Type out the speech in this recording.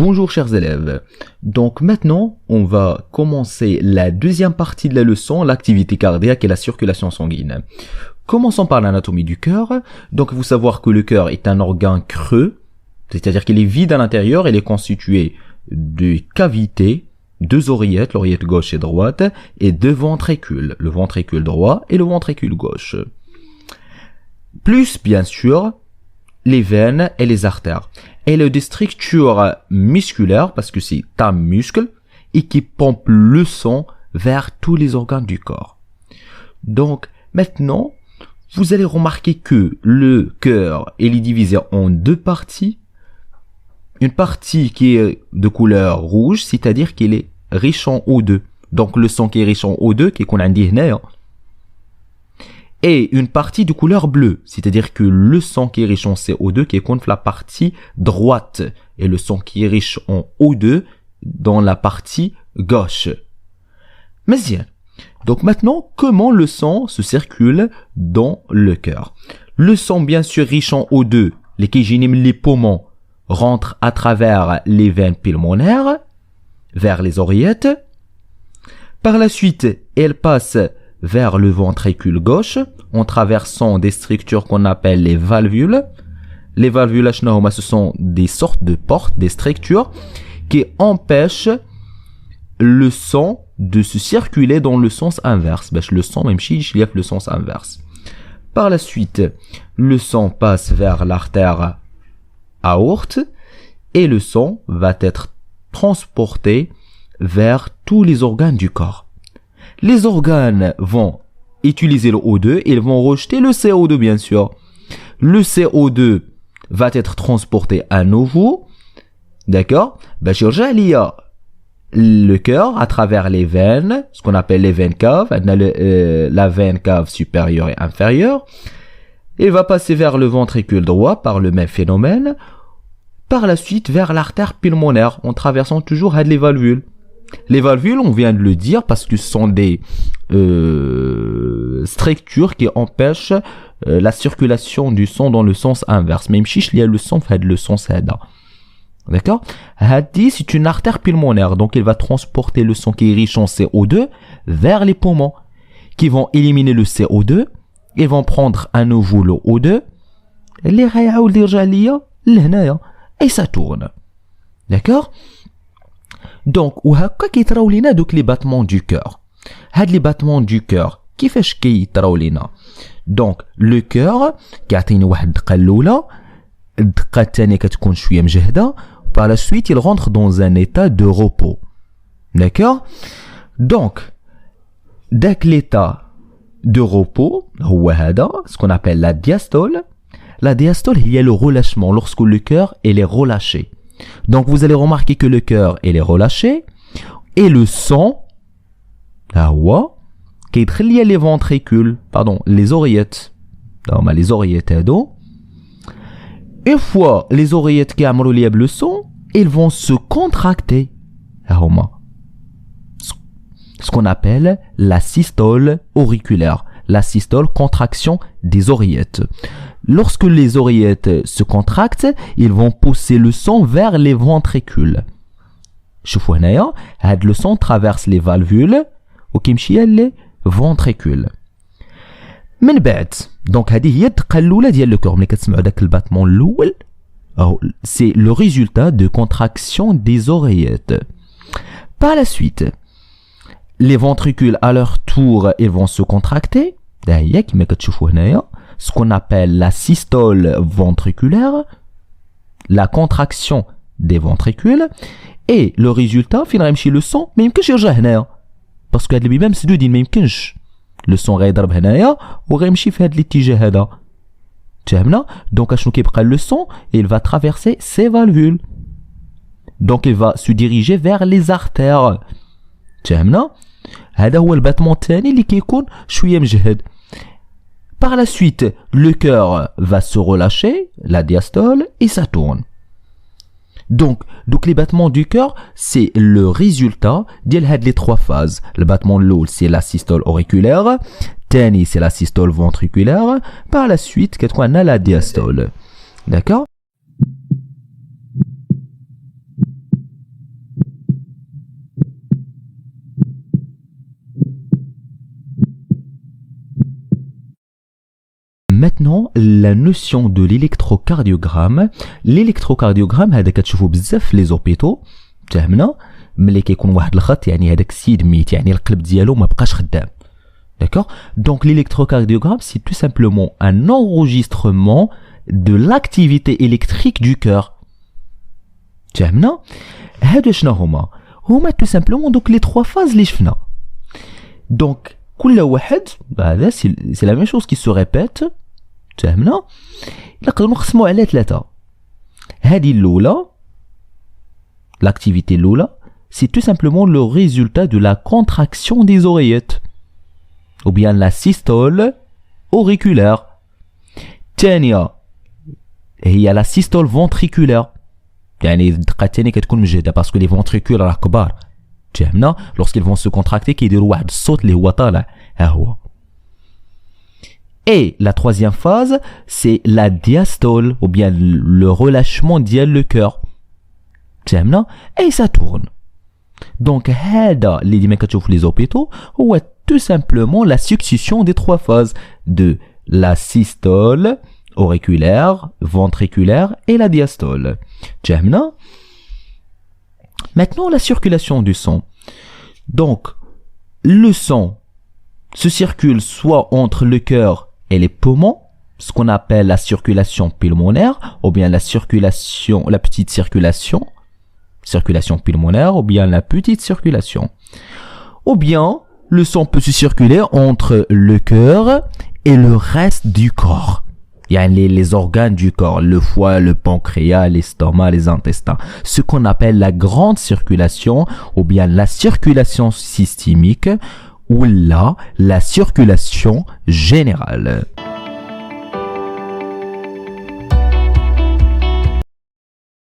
Bonjour chers élèves. Donc maintenant, on va commencer la deuxième partie de la leçon, l'activité cardiaque et la circulation sanguine. Commençons par l'anatomie du cœur. Donc il faut savoir que le cœur est un organe creux, c'est-à-dire qu'il est vide à l'intérieur, il est constitué de cavités, deux oreillettes, l'oreillette gauche et droite, et deux ventricules, le ventricule droit et le ventricule gauche. Plus, bien sûr, les veines et les artères. Et des structures musculaires, parce que c'est un muscle, et qui pompe le sang vers tous les organes du corps. Donc, maintenant, vous allez remarquer que le cœur est divisé en deux parties. Une partie qui est de couleur rouge, c'est-à-dire qu'il est riche en O2. Donc, le sang qui est riche en O2, qui est qu'on a dit là, et une partie de couleur bleue, c'est-à-dire que le sang qui est riche en CO2 qui est contre la partie droite et le sang qui est riche en O2 dans la partie gauche. Mais bien. Donc maintenant, comment le sang se circule dans le cœur? Le sang bien sûr riche en O2, les poumons, rentre à travers les veines pulmonaires vers les oreillettes. Par la suite, elle passe vers le ventricule gauche en traversant des structures qu'on appelle les valvules. Les valvules, ce sont des sortes de portes, des structures qui empêchent le sang de se circuler dans le sens inverse. Le sang, même si il y a le sens inverse. Par la suite, le sang passe vers l'artère aorte et le sang va être transporté vers tous les organes du corps. Les organes vont utiliser le O2, ils vont rejeter le CO2 bien sûr. Le CO2 va être transporté à nouveau, d'accord? Le cœur à travers les veines, ce qu'on appelle les veines caves, la veine cave supérieure et inférieure. Il va passer vers le ventricule droit par le même phénomène. Par la suite vers l'artère pulmonaire en traversant toujours les valvules. Les valvules, on vient de le dire parce que ce sont des structures qui empêchent la circulation du sang dans le sens inverse. Même si il y a le sang fait le sens aida. D'accord? Hadi, c'est une artère pulmonaire, donc il va transporter le sang qui est riche en CO2 vers les poumons, qui vont éliminer le CO2, ils vont prendre à nouveau le O2, et ça tourne. D'accord? Donc, les battements du cœur. Les battements du cœur, donc, le cœur, par la suite, il rentre dans un état de repos. D'accord? Donc, dès que l'état de repos, ce qu'on appelle la diastole, il y a le relâchement lorsque le cœur est relâché. Donc, vous allez remarquer que le cœur est relâché et le sang, qui est lié les ventricules, les oreillettes. Les oreillettes, une fois les oreillettes qui ont relié le sang, ils vont se contracter. Ce qu'on appelle la systole auriculaire. La systole, contraction des oreillettes. Lorsque les oreillettes se contractent, ils vont pousser le sang vers les ventricules. Le sang traverse les valvules les ventricules. من بعد donc هذه هي التقلله ديال le cœur. ملي كتسمعوا داك الباتمون الاول c'est le résultat de contraction des oreillettes. Par la suite, les ventricules à leur tour ils vont se contracter. هي كما كتشوفوا هنايا ce qu'on appelle la systole ventriculaire, la contraction des ventricules, et le résultat فين غيمشي le sang ما يمكنش يرجع هنايا parce que هاد البيبان مسدودين ما يمكنش le son غيضرب هنايا وغيمشي في هذا الاتجاه هذا. فهمنا؟ دونك اشنو كيبقى le son, il va traverser ces valvules. Donc il va se diriger vers les artères. فهمنا؟ هذا هو الباتمون الثاني اللي كيكون شويه مجهد. Par la suite, le cœur va se relâcher, la diastole, et ça tourne. Donc les battements du cœur, c'est le résultat de les trois phases. Le battement de l'eau, c'est la systole auriculaire. Tani, c'est la systole ventriculaire. Par la suite, qu'est-ce qu'on a la diastole. D'accord? Maintenant, la notion de l'électrocardiogramme. L'électrocardiogramme, هذا كتشوفوا بزاف في les hôpitaux. فهمنا؟ ملي كيكون واحد الخط يعني هذاك السيد ميت يعني القلب ديالو ما بقاش خدام. D'accord? Donc l'électrocardiogramme, c'est tout simplement un enregistrement de l'activité électrique du cœur. فهمنا؟ هادو شنو هما tout simplement donc les trois phases اللي شفنا. Donc كل واحد هذا c'est la même chose qui se répète. فهمنا؟ نقدروا نقسموا على ثلاثة. هذه الأولى l'activité الأولى c'est tout simplement le résultat de la contraction des oreillettes ou bien la systole auriculaire. الثانية هي la systole ventriculaire. يعني الدقة الثانية كتكون مجهدة باسكو لي فونتريكول راه كبار. فهمنا؟ lorsqu'ils vont se contracter كيديروا واحد الصوت اللي هو طالع ها هو. Et la troisième phase, c'est la diastole, ou bien le relâchement ديال le cœur. فهمنا؟ Et ça tourne. Donc, هذا اللي ديما كتشوف les hôpitaux هو tout simplement la succession des trois phases de la systole auriculaire, ventriculaire et la diastole. فهمنا؟ Maintenant, la circulation du sang. Donc, le sang se circule soit entre le cœur et les poumons, ce qu'on appelle la circulation pulmonaire, ou bien la petite circulation pulmonaire, ou bien la petite circulation. Ou bien, le sang peut se circuler entre le cœur et le reste du corps. Il y a les organes du corps, le foie, le pancréas, l'estomac, les intestins. Ce qu'on appelle la grande circulation, ou bien la circulation systémique, ou là, la circulation générale.